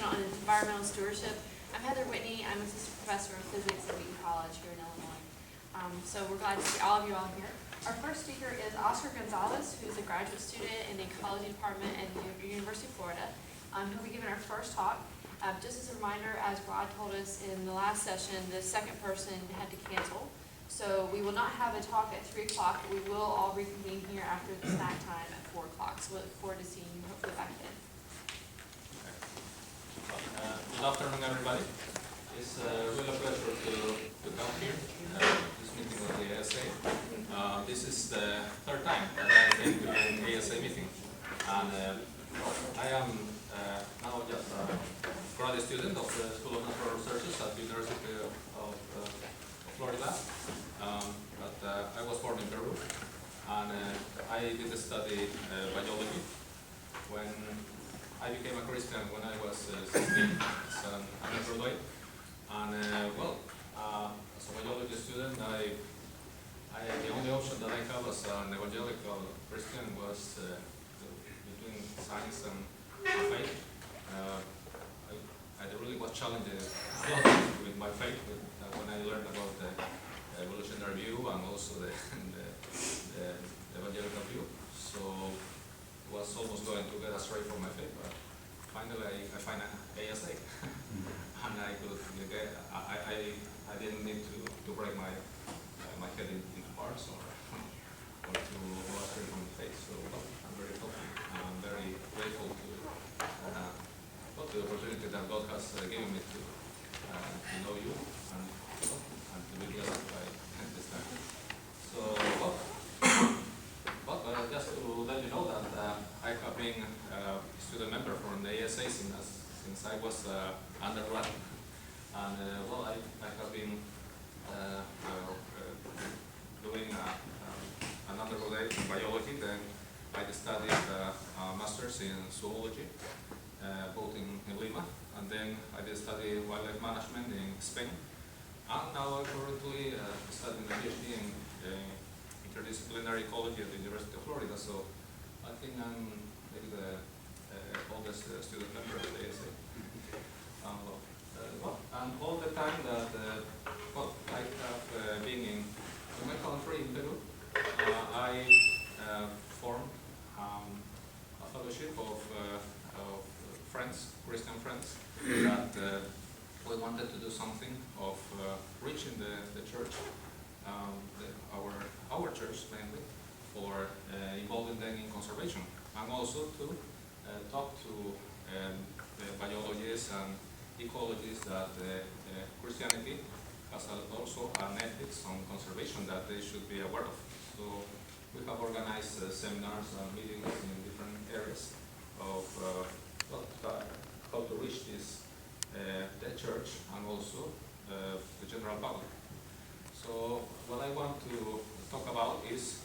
section on environmental stewardship. I'm Heather Whitney. I'm assistant professor of physics at Wheaton College here in Illinois. So we're glad to see all of you all here. Our first speaker is Oscar Gonzalez, who's a graduate student in the ecology department at the University of Florida. He'll be giving our first talk. Just as a reminder, as Rod told us in the last session, the second person had to cancel. So we will not have a talk at 3 o'clock, but we will all reconvene here after the snack time at 4 o'clock. So we look forward to seeing you hopefully back then. Good afternoon, everybody. It's really a pleasure to come here, this meeting of the ASA. This is the third time that I came to an ASA meeting. And I am now just a graduate student of the School of Natural Resources at the University of Florida. But I was born in Peru, and I did study biology. When I became a Christian when I was 16 as an undergraduate, and as a biology student, the only option that I have as an evangelical Christian was between science and faith. I really was challenged with my faith when I learned about the evolutionary view and also the evangelical view. So was almost going to get astray from my faith, but finally I find an ASA, and I could get. I didn't need to break my head into parts or to go astray from the faith. So I'm very happy. I'm very grateful to the opportunity that God has given me to know you and to be blessed by this time. So. Just to let you know that I have been a student member from the ASA since I was undergrad, and I have been doing an undergraduate in biology. Then I studied a master's in zoology, both in Lima, and then I did study wildlife management in Spain, and now I'm currently studying a PhD in interdisciplinary ecology at the University of Florida, so I think I'm maybe the oldest student member of the ASA. And all the time that I have been in my country, in Peru, I formed a fellowship of friends, Christian friends, that we wanted to do something of reaching the church. Our church mainly, for involving them in conservation, and also to talk to the biologists and ecologists that Christianity has also an ethics on conservation that they should be aware of. So we have organized seminars and meetings in different areas of how to reach this the church and also the general public. So what I want to talk about is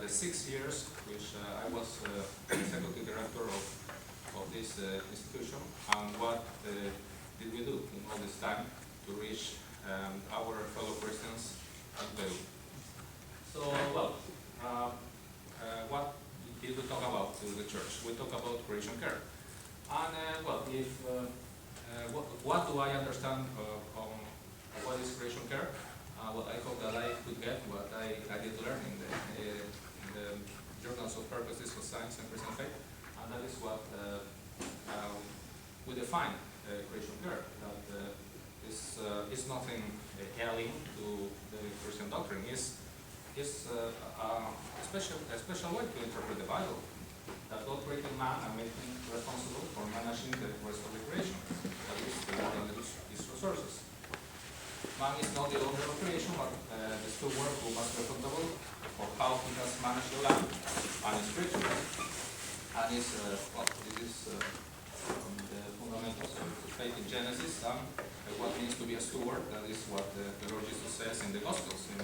the 6 years which I was executive director of this institution, and what did we do in all this time to reach our fellow Christians in Peru. So, what did we talk about to the church? We talk about creation care. And what do I understand on what is creation care? I hope that I could get what I did learn in the Journals of Purposes of Science and Christian Faith, and that is what we define creation care. That is nothing alien to the Christian doctrine. It's a special way to interpret the Bible. That God created man and made him responsible for managing the rest of the creation. That is the world and its resources. Man is not the owner of creation, but the steward who must be accountable for how he has managed the land and its creatures. And this is from the fundamentals of faith in Genesis and what means to be a steward. That is what the Lord Jesus says in the Gospels in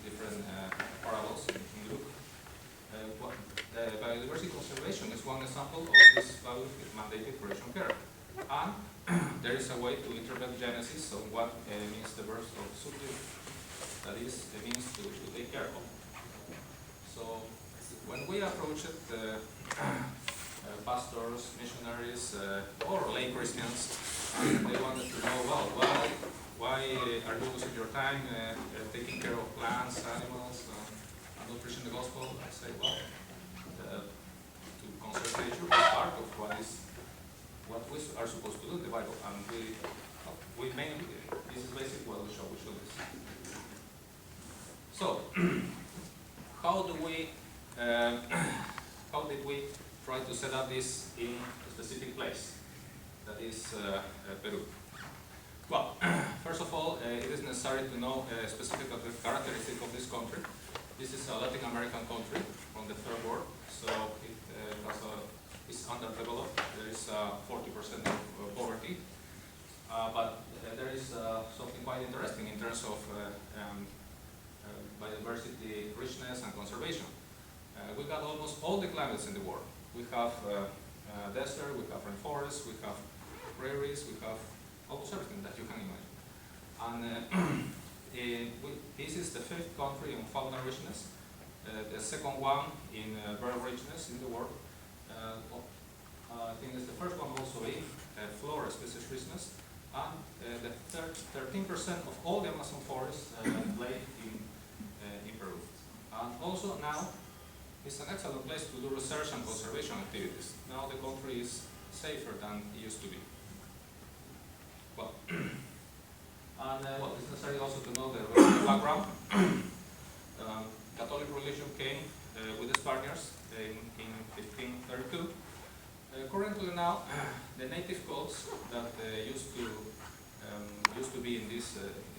different parables in Luke. The biodiversity conservation is one example of this mandated creation care. And there is a way to interpret Genesis on what means the verse of subdue. That is, it means to take care of. So when we approached pastors, missionaries, or lay Christians. And they wanted to know, well, why are you losing your time taking care of plants, animals, and not preaching the gospel? I say, well, to conserve nature is part of what we are supposed to do in the Bible, and we mainly, this is basically what we show this. So, how did we try to set up this in a specific place, that is Peru? Well, first of all, it is necessary to know specific characteristics of this country. This is a Latin American country from the third world, so it is underdeveloped. There is 40% of poverty, but there is something quite interesting in terms of biodiversity, richness, and conservation. We got almost all the climates in the world. We have desert, we have rainforests, we have prairies, we have almost everything that you can imagine. And this is the fifth country in fauna richness, the second one in bird richness in the world. I think it's the first one also in flora species richness, and the 13% of all the Amazon forest lay in Peru. And also now it's an excellent place to do research and conservation activities. Now the country is safer than it used to be. Well, and it's necessary also to know the religious background. Catholic religion came with the Spaniards in 1532. Currently now, the native cults that used to be in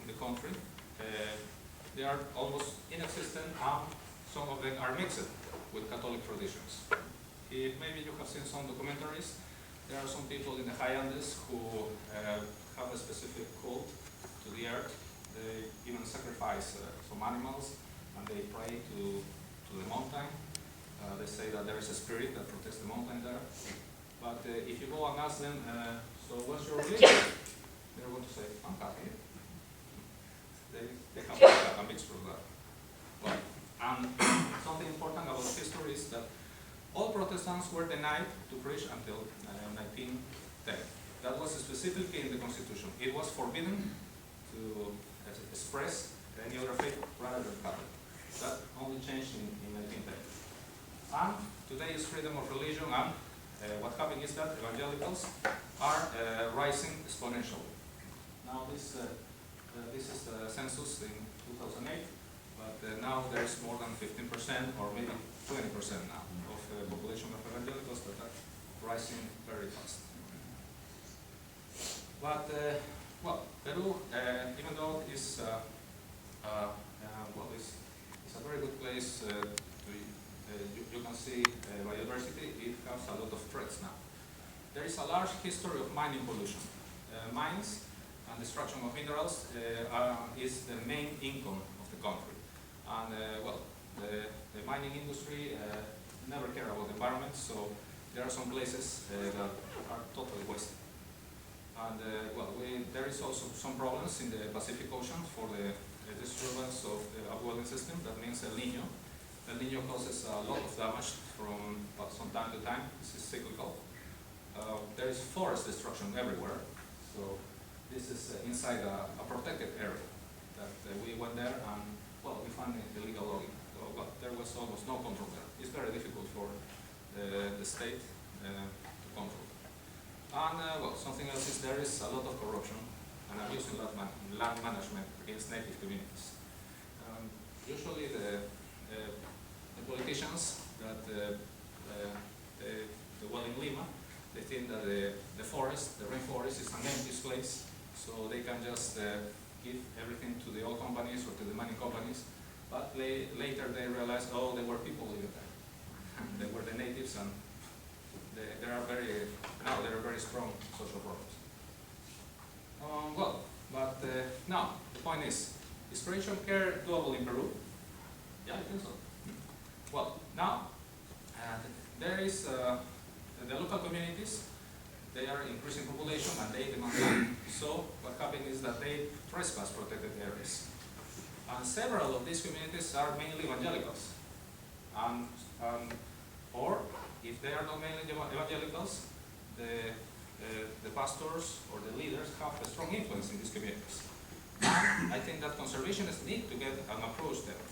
the country, they are almost inexistent, and some of them are mixed with Catholic traditions. If maybe you have seen some documentaries, there are some people in the high Andes who have a specific cult to the earth. They even sacrifice some animals, and they pray to the mountain. They say that there is a spirit that protects the mountain there. But if you go and ask them, so what's your religion? They're going to say, I'm Catholic. They have a mixture of that. Well, and something important about history is that all Protestants were denied to preach until 1910. That was specifically in the Constitution. It was forbidden to express any other faith rather than Catholic. That only changed in 1910. And today is freedom of religion, and what happened is that evangelicals are rising exponentially. Now this is the census in 2008, but now there is more than 15% or maybe 20% now of the population of evangelicals that are rising very fast. But well, Peru, even though it's it's a very good place you can see biodiversity, it has a lot of threats now. There is a large history of mining pollution. Mines and destruction of minerals is the main income of the country. And the mining industry never care about the environment, so there are some places that are totally wasted. And there is also some problems in the Pacific Ocean for the disturbance of the upwelling system. That means El Niño. El Niño causes a lot of damage from time to time. This is cyclical. There is forest destruction everywhere. So this is inside a protected area that we went there, and we found illegal logging. So, but there was almost no control there. It's very difficult for the state to control. And something else is there is a lot of corruption and abuse in land management against native communities. Usually the politicians that well in Lima, they think that the rainforest is an empty place, so they can just give everything to the oil companies or to the mining companies. But later they realized, oh, there were people living there. They were the natives, and there are very strong social problems. Now the point is spiritual care doable in Peru? Yeah, I think so. Well, now there is the local communities. They are increasing population and they demand land. So what happened is that they trespass protected areas. And several of these communities are mainly evangelicals. Or if they are not mainly evangelicals, the pastors or the leaders have a strong influence in these communities. And I think that conservationists need to get an approach there.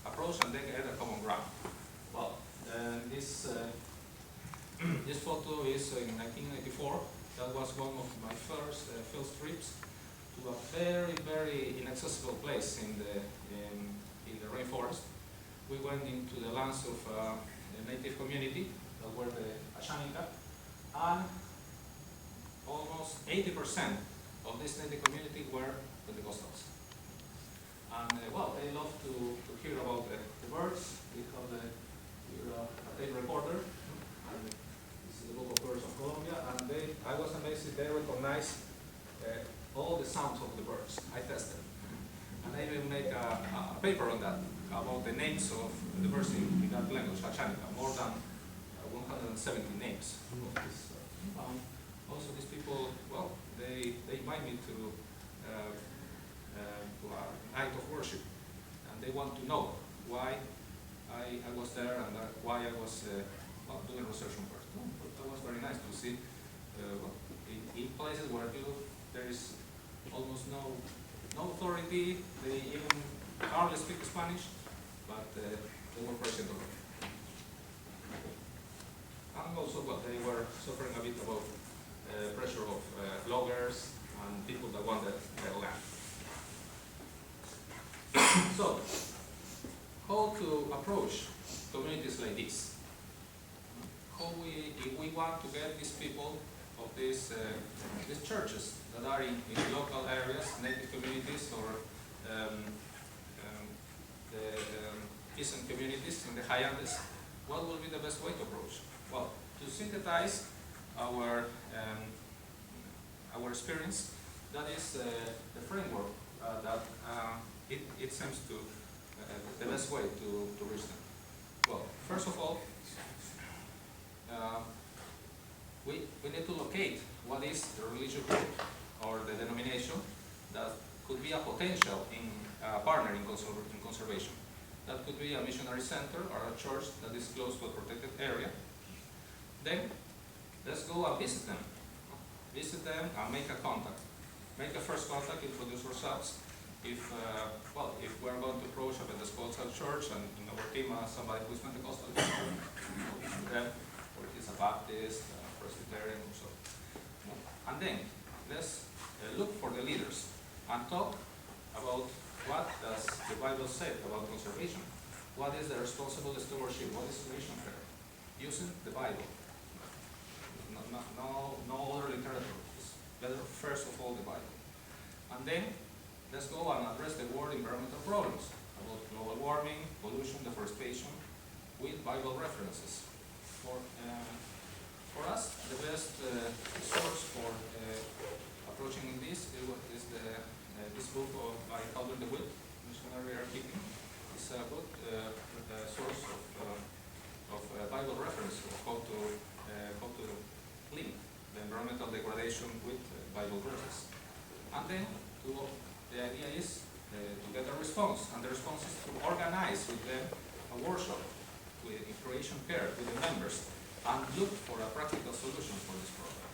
Approach and then get a common ground. Well, this photo is in 1994. That was one of my first field trips to a very, very inaccessible place in the rainforest. We went into the lands of a native community that were the Ashaninka, and almost 80% of this native community were Pentecostals. And well, they love to hear about the birds. We have a tape recorder, and this is the Book of Birds of Colombia, and I was amazed they recognize all the sounds of the birds. I tested. And I even make a paper on that, about the names of the birds in that language, Ashaninka, more than 170 names of this. Also, these people, well, they invite me to a night of worship, and they want to know why I was there and why I was doing research on birds. But that was very nice to see in places where there is almost no authority, they even hardly speak Spanish, but they were present already. And also, well, they were suffering a bit about pressure of loggers and people that wanted their land. So, how to approach communities like this? If we want to get these people of these churches that are in local areas, native communities, or the peasant communities in the high Andes, what will be the best way to approach? Well, to synthesize our experience, that is the framework that it seems to the best way to reach them. Well, first of all, we need to locate what is the religious group or the denomination that could be a potential partner in conservation. That could be a missionary center or a church that is close to a protected area. Then, let's go and visit them. Visit them and make a contact. Make a first contact, introduce ourselves. If we are going to approach a Pentecostal church and in our team somebody who is Pentecostal, them, or he's a Baptist, Presbyterian, or so. And then, let's look for the leaders and talk about what does the Bible say about conservation. What is the responsible stewardship? What is mission care? Using the Bible. No other literature. It's better first of all the Bible. And then let's go and address the world environmental problems about global warming, pollution, deforestation, with Bible references. For us, the best source for approaching this is this book by Calvin DeWitt, Missionary Keeping. It's a good source of Bible reference of how to link the environmental degradation with Bible verses. And then the idea is to get a response, and the response is to organize with them a workshop with Creation Care with the members and look for a practical solution for this problem.